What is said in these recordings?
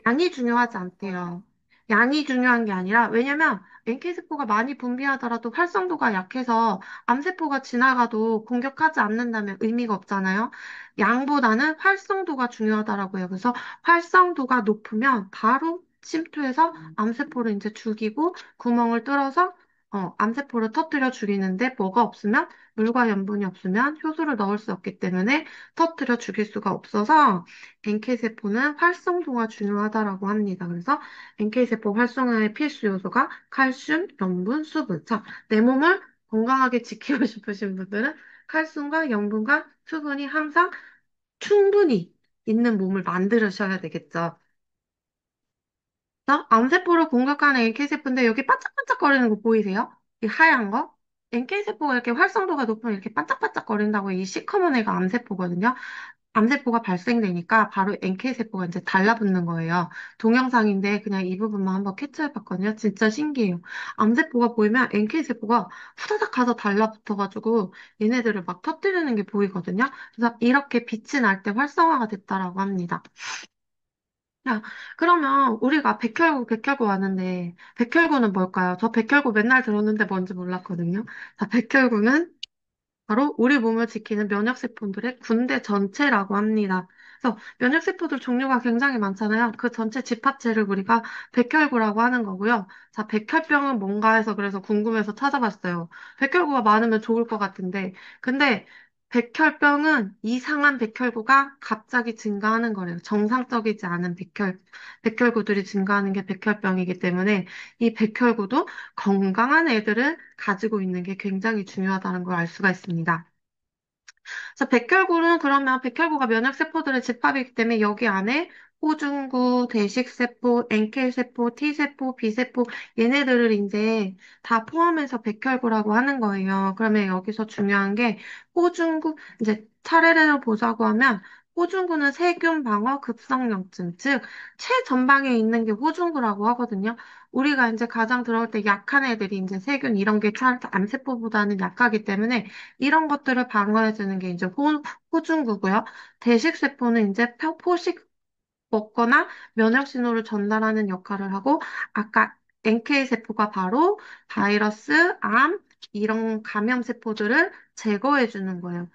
양이 중요하지 않대요. 양이 중요한 게 아니라, 왜냐면 NK세포가 많이 분비하더라도 활성도가 약해서 암세포가 지나가도 공격하지 않는다면 의미가 없잖아요. 양보다는 활성도가 중요하다라고 해요. 그래서 활성도가 높으면 바로 침투해서 암세포를 이제 죽이고 구멍을 뚫어서 암세포를 터뜨려 죽이는데 뭐가 없으면 물과 염분이 없으면 효소를 넣을 수 없기 때문에 터뜨려 죽일 수가 없어서 NK세포는 활성도가 중요하다라고 합니다. 그래서 NK세포 활성화의 필수 요소가 칼슘, 염분, 수분. 자, 내 몸을 건강하게 지키고 싶으신 분들은 칼슘과 염분과 수분이 항상 충분히 있는 몸을 만들으셔야 되겠죠. 암세포를 공격하는 NK세포인데 여기 반짝반짝거리는 거 보이세요? 이 하얀 거? NK세포가 이렇게 활성도가 높으면 이렇게 반짝반짝거린다고 이 시커먼 애가 암세포거든요. 암세포가 발생되니까 바로 NK세포가 이제 달라붙는 거예요. 동영상인데 그냥 이 부분만 한번 캡처해봤거든요. 진짜 신기해요. 암세포가 보이면 NK세포가 후다닥 가서 달라붙어가지고 얘네들을 막 터뜨리는 게 보이거든요. 그래서 이렇게 빛이 날 때 활성화가 됐다라고 합니다. 야, 그러면 우리가 백혈구 하는데 백혈구는 뭘까요? 저 백혈구 맨날 들었는데 뭔지 몰랐거든요. 자, 백혈구는 바로 우리 몸을 지키는 면역세포들의 군대 전체라고 합니다. 그래서 면역세포들 종류가 굉장히 많잖아요. 그 전체 집합체를 우리가 백혈구라고 하는 거고요. 자, 백혈병은 뭔가 해서 그래서 궁금해서 찾아봤어요. 백혈구가 많으면 좋을 것 같은데, 근데 백혈병은 이상한 백혈구가 갑자기 증가하는 거래요. 정상적이지 않은 백혈구들이 증가하는 게 백혈병이기 때문에 이 백혈구도 건강한 애들을 가지고 있는 게 굉장히 중요하다는 걸 알 수가 있습니다. 그래서 백혈구는 그러면 백혈구가 면역세포들의 집합이기 때문에 여기 안에 호중구, 대식세포, NK세포, T세포, B세포 얘네들을 이제 다 포함해서 백혈구라고 하는 거예요. 그러면 여기서 중요한 게 호중구 이제 차례로 보자고 하면 호중구는 세균 방어 급성령증 즉 최전방에 있는 게 호중구라고 하거든요. 우리가 이제 가장 들어올 때 약한 애들이 이제 세균 이런 게 암세포보다는 약하기 때문에 이런 것들을 방어해주는 게 이제 호중구고요. 대식세포는 이제 포식 먹거나 면역 신호를 전달하는 역할을 하고, 아까 NK세포가 바로 바이러스, 암, 이런 감염세포들을 제거해주는 거예요.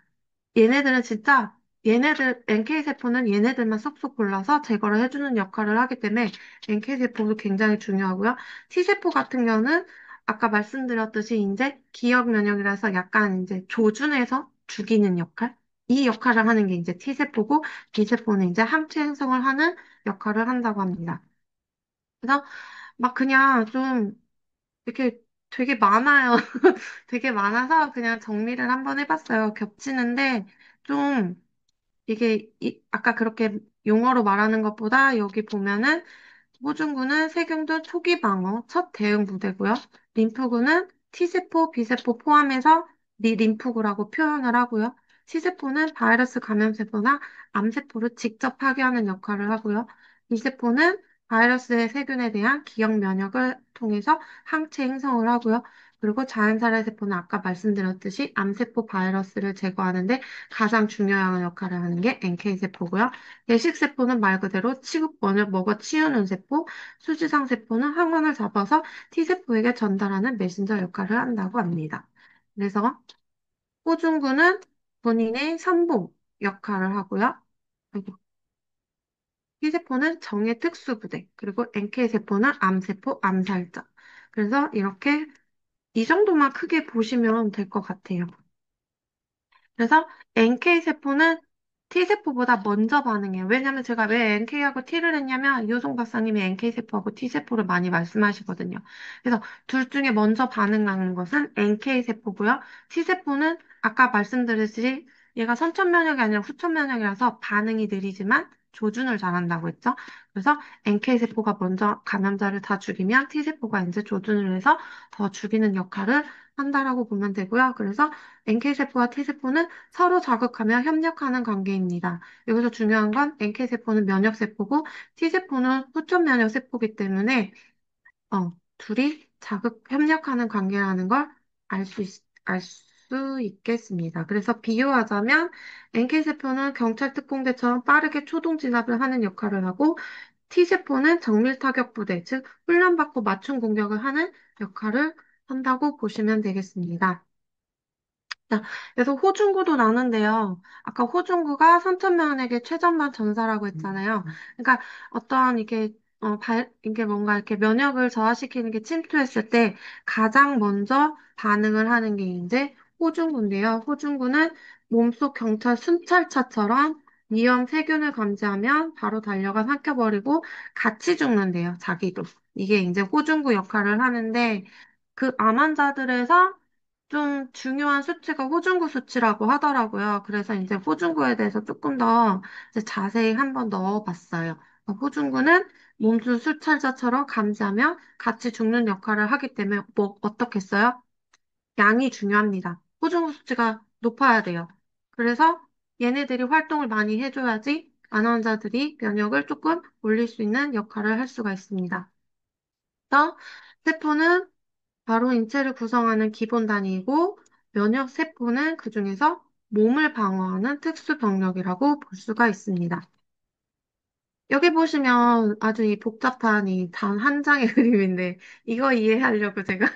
얘네들은 진짜, NK세포는 얘네들만 쏙쏙 골라서 제거를 해주는 역할을 하기 때문에 NK세포도 굉장히 중요하고요. T세포 같은 경우는 아까 말씀드렸듯이 이제 기억 면역이라서 약간 이제 조준해서 죽이는 역할? 이 역할을 하는 게 이제 T세포고, B세포는 이제 항체 행성을 하는 역할을 한다고 합니다. 그래서 막 그냥 좀 이렇게 되게 많아요. 되게 많아서 그냥 정리를 한번 해봤어요. 겹치는데 좀 이게 아까 그렇게 용어로 말하는 것보다 여기 보면은 호중구는 세균도 초기 방어 첫 대응 부대고요. 림프구는 T세포, B세포 포함해서 림프구라고 표현을 하고요. C세포는 바이러스 감염세포나 암세포를 직접 파괴하는 역할을 하고요. B세포는 바이러스의 세균에 대한 기억 면역을 통해서 항체 형성을 하고요. 그리고 자연살해 세포는 아까 말씀드렸듯이 암세포 바이러스를 제거하는데 가장 중요한 역할을 하는 게 NK세포고요. 내식세포는 말 그대로 치국권을 먹어 치우는 세포, 수지상 세포는 항원을 잡아서 T세포에게 전달하는 메신저 역할을 한다고 합니다. 그래서 호중구는 본인의 선봉 역할을 하고요. 그리고 T세포는 정의 특수부대, 그리고 NK세포는 암세포, 암살자. 그래서 이렇게 이 정도만 크게 보시면 될 것 같아요. 그래서 NK세포는 T세포보다 먼저 반응해요. 왜냐면 제가 왜 NK하고 T를 했냐면 이호송 박사님이 NK세포하고 T세포를 많이 말씀하시거든요. 그래서 둘 중에 먼저 반응하는 것은 NK세포고요. T세포는 아까 말씀드렸듯이 얘가 선천면역이 아니라 후천면역이라서 반응이 느리지만 조준을 잘한다고 했죠. 그래서 NK세포가 먼저 감염자를 다 죽이면 T세포가 이제 조준을 해서 더 죽이는 역할을 한다라고 보면 되고요. 그래서 NK세포와 T세포는 서로 자극하며 협력하는 관계입니다. 여기서 중요한 건 NK세포는 면역세포고 T세포는 후천 면역세포이기 때문에 둘이 협력하는 관계라는 걸 알 수 있겠습니다. 그래서 비유하자면 NK세포는 경찰 특공대처럼 빠르게 초동 진압을 하는 역할을 하고 T세포는 정밀 타격 부대, 즉 훈련받고 맞춤 공격을 하는 역할을 한다고 보시면 되겠습니다. 자, 그래서 호중구도 나는데요. 아까 호중구가 3,000명에게 최전방 전사라고 했잖아요. 그러니까 어떠한 이게 뭔가 이렇게 면역을 저하시키는 게 침투했을 때 가장 먼저 반응을 하는 게 이제 호중구인데요. 호중구는 몸속 경찰 순찰차처럼 위험 세균을 감지하면 바로 달려가 삼켜버리고 같이 죽는데요. 자기도. 이게 이제 호중구 역할을 하는데 그 암 환자들에서 좀 중요한 수치가 호중구 수치라고 하더라고요. 그래서 이제 호중구에 대해서 조금 더 이제 자세히 한번 넣어봤어요. 호중구는 몸수 수찰자처럼 감지하며 같이 죽는 역할을 하기 때문에 뭐 어떻겠어요? 양이 중요합니다. 호중구 수치가 높아야 돼요. 그래서 얘네들이 활동을 많이 해줘야지 안환자들이 면역을 조금 올릴 수 있는 역할을 할 수가 있습니다. 또 세포는 바로 인체를 구성하는 기본 단위이고 면역 세포는 그중에서 몸을 방어하는 특수 병력이라고 볼 수가 있습니다. 여기 보시면 아주 이 복잡한 이 단 한 장의 그림인데 이거 이해하려고 제가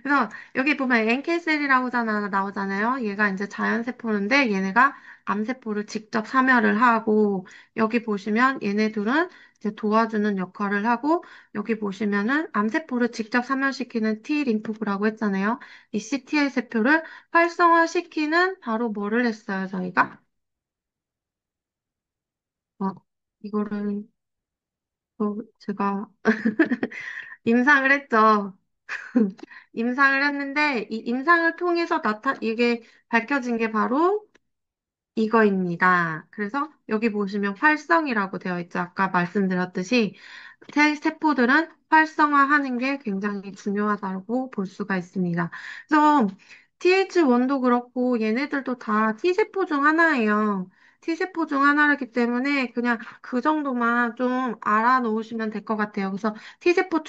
그래서 여기 보면 NK셀이라고 나오잖아요. 얘가 이제 자연세포인데 얘네가 암세포를 직접 사멸을 하고 여기 보시면 얘네들은 이제 도와주는 역할을 하고 여기 보시면은 암세포를 직접 사멸시키는 T 림프구라고 했잖아요. 이 CTL 세포를 활성화시키는 바로 뭐를 했어요, 저희가? 어, 이거를 제가 임상을 했죠. 임상을 했는데 이 임상을 통해서 이게 밝혀진 게 바로 이거입니다. 그래서 여기 보시면 활성이라고 되어 있죠. 아까 말씀드렸듯이 세포들은 활성화하는 게 굉장히 중요하다고 볼 수가 있습니다. 그래서 TH1도 그렇고 얘네들도 다 T세포 중 하나예요. T세포 중 하나이기 때문에 그냥 그 정도만 좀 알아놓으시면 될 것 같아요. 그래서 T세포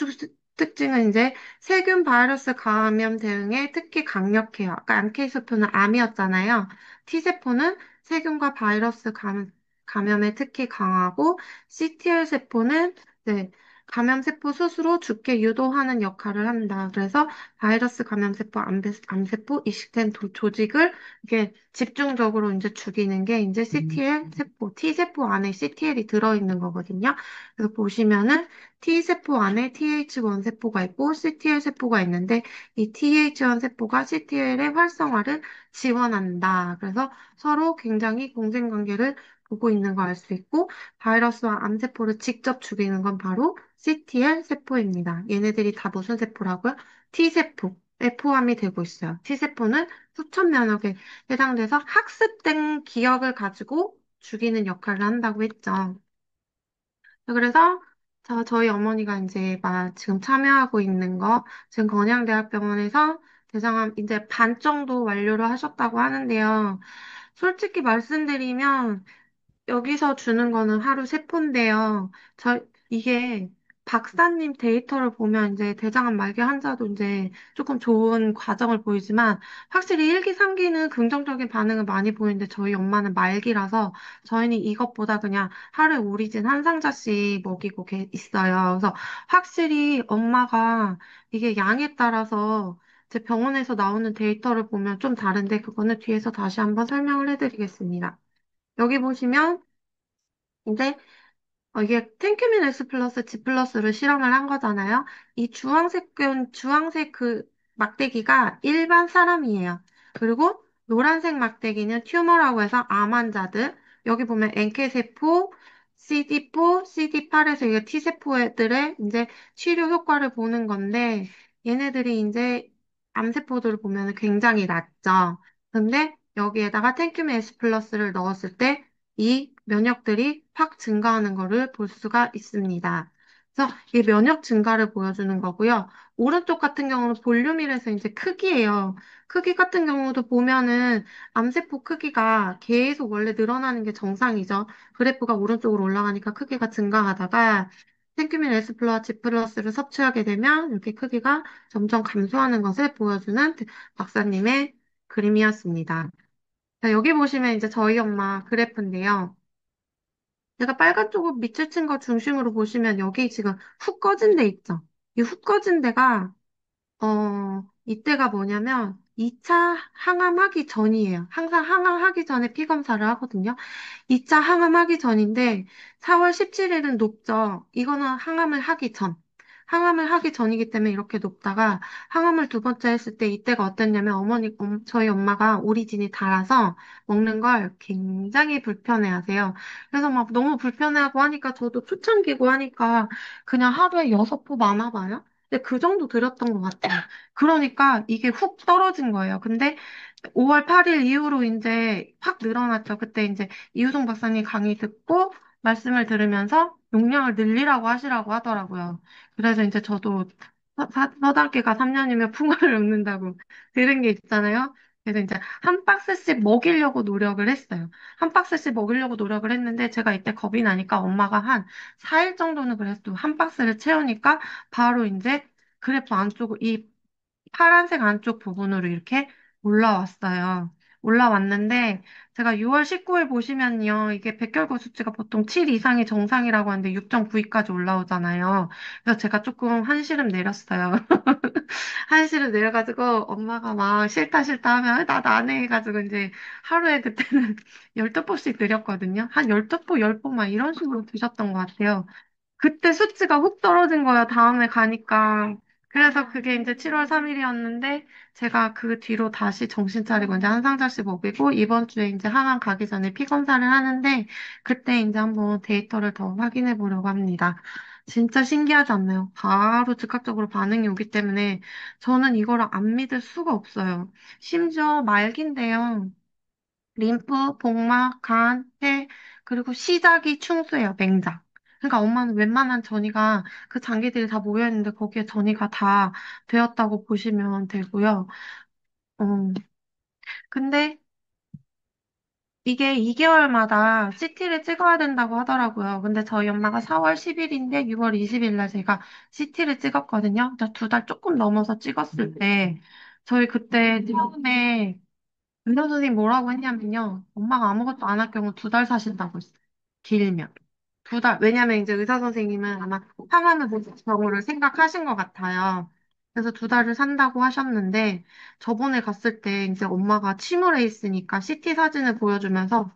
특징은 이제 세균 바이러스 감염 대응에 특히 강력해요. 아까 암케이스표는 암이었잖아요. T세포는 세균과 바이러스 감염에 특히 강하고 CTL 세포는 네, 감염세포 스스로 죽게 유도하는 역할을 한다. 그래서 바이러스 감염세포, 암세포, 이식된 조직을 이게 집중적으로 이제 죽이는 게 이제 CTL 세포, T세포 안에 CTL이 들어있는 거거든요. 그래서 보시면은 T세포 안에 TH1 세포가 있고 CTL 세포가 있는데 이 TH1 세포가 CTL의 활성화를 지원한다. 그래서 서로 굉장히 공생관계를 보고 있는 거 알 수 있고 바이러스와 암세포를 직접 죽이는 건 바로 CTL 세포입니다. 얘네들이 다 무슨 세포라고요? T세포에 포함이 되고 있어요. T세포는 수천 면역에 해당돼서 학습된 기억을 가지고 죽이는 역할을 한다고 했죠. 그래서 저희 어머니가 이제 막 지금 참여하고 있는 거 지금 건양대학병원에서 대장암 이제 반 정도 완료를 하셨다고 하는데요. 솔직히 말씀드리면 여기서 주는 거는 하루 세 포인데요. 이게 박사님 데이터를 보면 이제 대장암 말기 환자도 이제 조금 좋은 과정을 보이지만 확실히 1기, 3기는 긍정적인 반응을 많이 보이는데 저희 엄마는 말기라서 저희는 이것보다 그냥 하루에 오리진 한 상자씩 먹이고 있어요. 그래서 확실히 엄마가 이게 양에 따라서 제 병원에서 나오는 데이터를 보면 좀 다른데 그거는 뒤에서 다시 한번 설명을 해드리겠습니다. 여기 보시면 이제 이게 텐큐민 S 플러스 G 플러스를 실험을 한 거잖아요. 이 주황색 그 막대기가 일반 사람이에요. 그리고 노란색 막대기는 튜머라고 해서 암 환자들. 여기 보면 NK세포, CD4, CD8에서 이게 T세포들의 이제 치료 효과를 보는 건데, 얘네들이 이제 암세포들을 보면 굉장히 낮죠. 근데 여기에다가 텐큐민 S 플러스를 넣었을 때 이 면역들이 확 증가하는 것을 볼 수가 있습니다. 그래서 이 면역 증가를 보여주는 거고요. 오른쪽 같은 경우는 볼륨이라서 이제 크기예요. 크기 같은 경우도 보면은 암세포 크기가 계속 원래 늘어나는 게 정상이죠. 그래프가 오른쪽으로 올라가니까 크기가 증가하다가 생큐민 S 플러스 G 플러스를 섭취하게 되면 이렇게 크기가 점점 감소하는 것을 보여주는 박사님의 그림이었습니다. 자, 여기 보시면 이제 저희 엄마 그래프인데요. 내가 빨간 쪽을 밑줄 친 거 중심으로 보시면 여기 지금 훅 꺼진 데 있죠? 이 훅 꺼진 데가 이때가 뭐냐면 2차 항암하기 전이에요. 항상 항암하기 전에 피 검사를 하거든요. 2차 항암하기 전인데 4월 17일은 높죠. 이거는 항암을 하기 전. 항암을 하기 전이기 때문에 이렇게 높다가 항암을 두 번째 했을 때 이때가 어땠냐면 저희 엄마가 오리진이 달아서 먹는 걸 굉장히 불편해하세요. 그래서 막 너무 불편해하고 하니까 저도 초창기고 하니까 그냥 하루에 6포 많아 봐요. 근데 그 정도 드렸던 것 같아요. 그러니까 이게 훅 떨어진 거예요. 근데 5월 8일 이후로 이제 확 늘어났죠. 그때 이제 이우성 박사님 강의 듣고 말씀을 들으면서 용량을 늘리라고 하시라고 하더라고요. 그래서 이제 저도 서당계가 3년이면 풍어를 읊는다고 들은 게 있잖아요. 그래서 이제 한 박스씩 먹이려고 노력을 했어요. 한 박스씩 먹이려고 노력을 했는데 제가 이때 겁이 나니까 엄마가 한 4일 정도는 그래도 한 박스를 채우니까 바로 이제 그래프 안쪽으로 이 파란색 안쪽 부분으로 이렇게 올라왔어요. 올라왔는데, 제가 6월 19일 보시면요, 이게 백혈구 수치가 보통 7 이상이 정상이라고 하는데 6.92까지 올라오잖아요. 그래서 제가 조금 한시름 내렸어요. 한시름 내려가지고 엄마가 막 싫다 싫다 하면 나 나네 해가지고 이제 하루에 그때는 12포씩 드렸거든요. 한 12포, 10포 막 이런 식으로 드셨던 것 같아요. 그때 수치가 훅 떨어진 거예요. 다음에 가니까. 그래서 그게 이제 7월 3일이었는데, 제가 그 뒤로 다시 정신 차리고 이제 한 상자씩 먹이고, 이번 주에 이제 항암 가기 전에 피 검사를 하는데, 그때 이제 한번 데이터를 더 확인해 보려고 합니다. 진짜 신기하지 않나요? 바로 즉각적으로 반응이 오기 때문에, 저는 이거를 안 믿을 수가 없어요. 심지어 말기인데요. 림프, 복막, 간, 폐, 그리고 시작이 충수예요, 맹장. 그러니까 엄마는 웬만한 전이가 그 장기들이 다 모여있는데 거기에 전이가 다 되었다고 보시면 되고요. 어, 근데 이게 2개월마다 CT를 찍어야 된다고 하더라고요. 근데 저희 엄마가 4월 10일인데 6월 20일 날 제가 CT를 찍었거든요. 2달 조금 넘어서 찍었을 때 저희 그때 처음에 의사 선생님 뭐라고 했냐면요. 엄마가 아무것도 안 할 경우 2달 사신다고 했어요. 길면. 2달. 왜냐면 이제 의사 선생님은 아마 항암을 보실 경우를 생각하신 것 같아요. 그래서 2달을 산다고 하셨는데, 저번에 갔을 때 이제 엄마가 침울해 있으니까 CT 사진을 보여주면서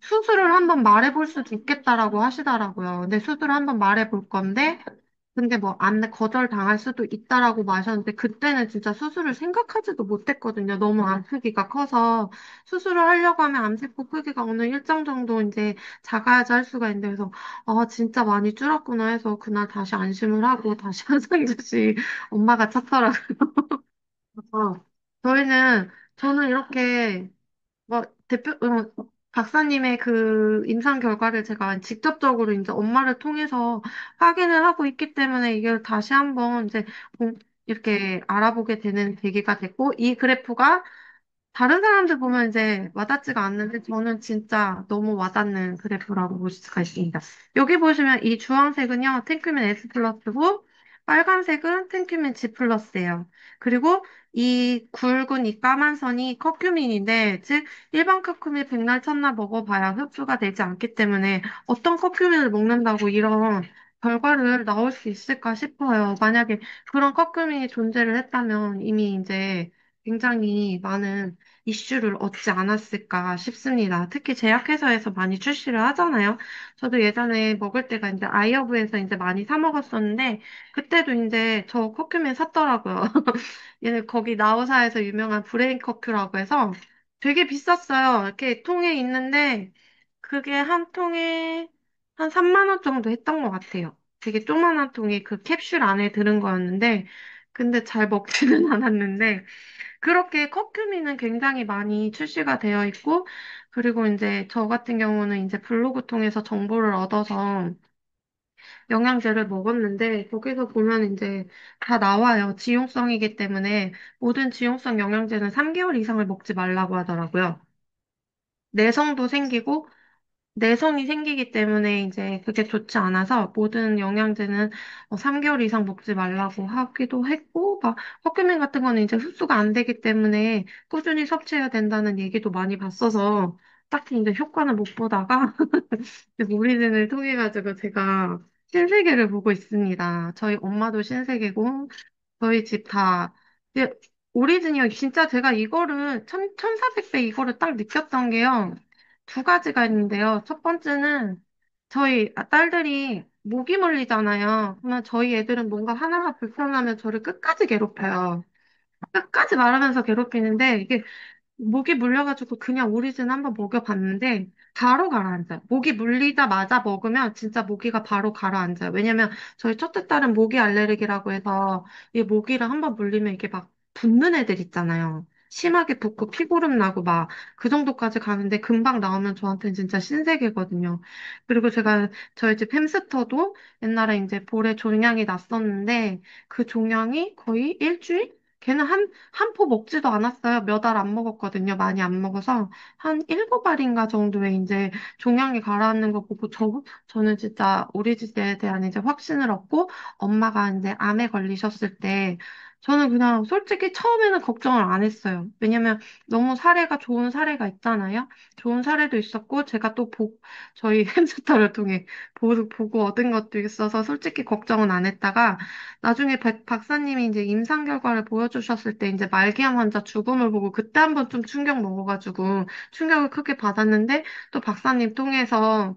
수술을 한번 말해볼 수도 있겠다라고 하시더라고요. 근데 수술을 한번 말해볼 건데, 근데 뭐 안 거절 당할 수도 있다라고 마셨는데 그때는 진짜 수술을 생각하지도 못했거든요. 너무 암 크기가 커서 수술을 하려고 하면 암세포 크기가 어느 일정 정도 이제 작아야지 할 수가 있는데 그래서 진짜 많이 줄었구나 해서 그날 다시 안심을 하고 다시 한 상주씩 엄마가 찾더라고요. 그래서 저는 이렇게 뭐, 박사님의 그 임상 결과를 제가 직접적으로 이제 엄마를 통해서 확인을 하고 있기 때문에 이걸 다시 한번 이제 이렇게 알아보게 되는 계기가 됐고, 이 그래프가 다른 사람들 보면 이제 와닿지가 않는데 저는 진짜 너무 와닿는 그래프라고 볼 수가 있습니다. 여기 보시면 이 주황색은요, 탱큐민 S 플러스고, 빨간색은 탱큐민 G 플러스예요. 그리고 이 굵은 이 까만 선이 커큐민인데, 즉, 일반 커큐민 백날 첫날 먹어봐야 흡수가 되지 않기 때문에 어떤 커큐민을 먹는다고 이런 결과를 나올 수 있을까 싶어요. 만약에 그런 커큐민이 존재를 했다면 이미 이제 굉장히 많은 이슈를 얻지 않았을까 싶습니다. 특히 제약회사에서 많이 출시를 하잖아요. 저도 예전에 먹을 때가 이제 아이허브에서 이제 많이 사 먹었었는데, 그때도 이제 저 커큐민 샀더라고요. 얘는 거기 나우사에서 유명한 브레인 커큐라고 해서 되게 비쌌어요. 이렇게 통에 있는데, 그게 한 통에 한 3만 원 정도 했던 것 같아요. 되게 조그만한 통에 그 캡슐 안에 들은 거였는데, 근데 잘 먹지는 않았는데, 그렇게 커큐미는 굉장히 많이 출시가 되어 있고, 그리고 이제 저 같은 경우는 이제 블로그 통해서 정보를 얻어서 영양제를 먹었는데, 거기서 보면 이제 다 나와요. 지용성이기 때문에 모든 지용성 영양제는 3개월 이상을 먹지 말라고 하더라고요. 내성도 생기고, 내성이 생기기 때문에 이제 그게 좋지 않아서 모든 영양제는 3개월 이상 먹지 말라고 하기도 했고, 막 허큐민 같은 거는 이제 흡수가 안 되기 때문에 꾸준히 섭취해야 된다는 얘기도 많이 봤어서 딱히 이제 효과는 못 보다가 오리진을 통해 가지고 제가 신세계를 보고 있습니다. 저희 엄마도 신세계고 저희 집 다. 근데 오리진이요. 진짜 제가 이거를 1400배 이거를 딱 느꼈던 게요. 두 가지가 있는데요. 첫 번째는 저희 딸들이 모기 물리잖아요. 그러면 저희 애들은 뭔가 하나가 불편하면 저를 끝까지 괴롭혀요. 끝까지 말하면서 괴롭히는데 이게 목이 물려가지고 그냥 오리진 한번 먹여봤는데 바로 가라앉아요. 목이 물리자마자 먹으면 진짜 모기가 바로 가라앉아요. 왜냐면 저희 첫째 딸은 모기 알레르기라고 해서 이 모기를 한번 물리면 이게 막 붓는 애들 있잖아요. 심하게 붓고 피고름 나고 막 그 정도까지 가는데 금방 나오면 저한테는 진짜 신세계거든요. 그리고 제가 저희 집 햄스터도 옛날에 이제 볼에 종양이 났었는데 그 종양이 거의 일주일? 걔는 한 포 먹지도 않았어요. 몇 알 안 먹었거든요. 많이 안 먹어서. 한 일곱 알인가 정도에 이제 종양이 가라앉는 거 보고 저는 진짜 우리 집에 대한 이제 확신을 얻고 엄마가 이제 암에 걸리셨을 때 저는 그냥 솔직히 처음에는 걱정을 안 했어요. 왜냐면 너무 사례가 좋은 사례가 있잖아요. 좋은 사례도 있었고 제가 또 저희 햄스터를 통해 보고 얻은 것도 있어서 솔직히 걱정은 안 했다가 나중에 박사님이 이제 임상 결과를 보여주셨을 때 이제 말기암 환자 죽음을 보고 그때 한번 좀 충격 먹어가지고 충격을 크게 받았는데 또 박사님 통해서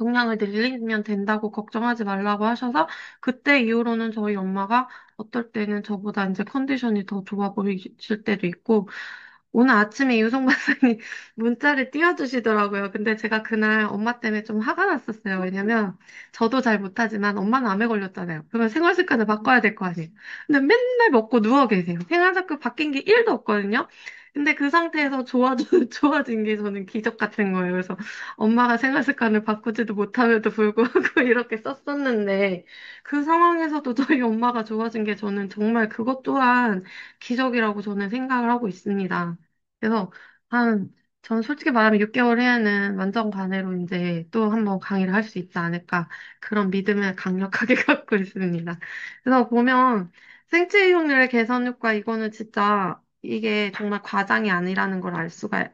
용량을 늘리면 된다고 걱정하지 말라고 하셔서 그때 이후로는 저희 엄마가 어떨 때는 저보다 이제 컨디션이 더 좋아 보이실 때도 있고 오늘 아침에 유성 박사님 문자를 띄워주시더라고요. 근데 제가 그날 엄마 때문에 좀 화가 났었어요. 왜냐면 저도 잘 못하지만 엄마는 암에 걸렸잖아요. 그러면 생활 습관을 바꿔야 될 거 아니에요. 근데 맨날 먹고 누워 계세요. 생활 습관 바뀐 게 1도 없거든요. 근데 그 상태에서 좋아진 게 저는 기적 같은 거예요. 그래서 엄마가 생활 습관을 바꾸지도 못함에도 불구하고 이렇게 썼었는데 그 상황에서도 저희 엄마가 좋아진 게 저는 정말 그것 또한 기적이라고 저는 생각을 하고 있습니다. 그래서 한, 전 솔직히 말하면 6개월 후에는 완전 관해로 이제 또 한번 강의를 할 수 있지 않을까 그런 믿음을 강력하게 갖고 있습니다. 그래서 보면 생체 이용률의 개선 효과 이거는 진짜 이게 정말 과장이 아니라는 걸 알 수가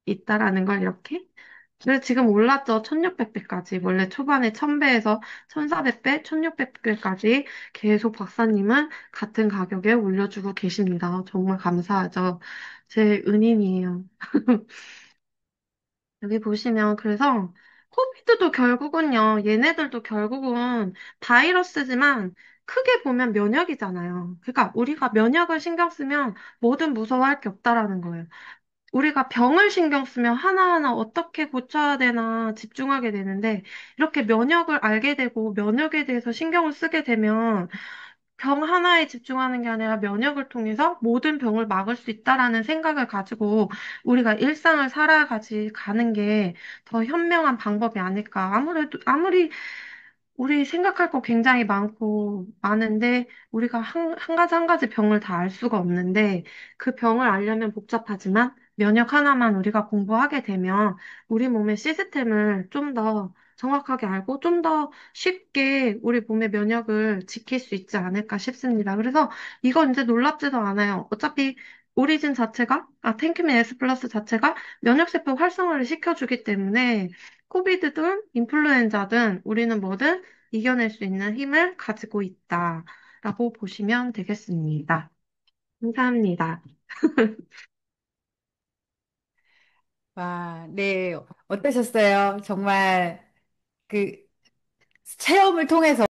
있다라는 걸 이렇게. 그래서 지금 올랐죠. 1600배까지. 원래 초반에 1000배에서 1400배, 1600배까지 계속 박사님은 같은 가격에 올려주고 계십니다. 정말 감사하죠. 제 은인이에요. 여기 보시면 그래서 코비드도 결국은요. 얘네들도 결국은 바이러스지만 크게 보면 면역이잖아요. 그러니까 우리가 면역을 신경 쓰면 뭐든 무서워할 게 없다라는 거예요. 우리가 병을 신경 쓰면 하나하나 어떻게 고쳐야 되나 집중하게 되는데, 이렇게 면역을 알게 되고 면역에 대해서 신경을 쓰게 되면 병 하나에 집중하는 게 아니라 면역을 통해서 모든 병을 막을 수 있다라는 생각을 가지고 우리가 일상을 가는 게 더 현명한 방법이 아닐까. 아무리 우리 생각할 거 굉장히 많은데, 우리가 한 가지 한 가지 병을 다 알 수가 없는데, 그 병을 알려면 복잡하지만, 면역 하나만 우리가 공부하게 되면, 우리 몸의 시스템을 좀 더 정확하게 알고, 좀 더 쉽게 우리 몸의 면역을 지킬 수 있지 않을까 싶습니다. 그래서 이건 이제 놀랍지도 않아요. 어차피 오리진 자체가, 탱큐민 S 플러스 자체가 면역세포 활성화를 시켜주기 때문에, 코비드든 인플루엔자든 우리는 뭐든 이겨낼 수 있는 힘을 가지고 있다라고 보시면 되겠습니다. 감사합니다. 와, 네. 어떠셨어요? 정말 그 체험을 통해서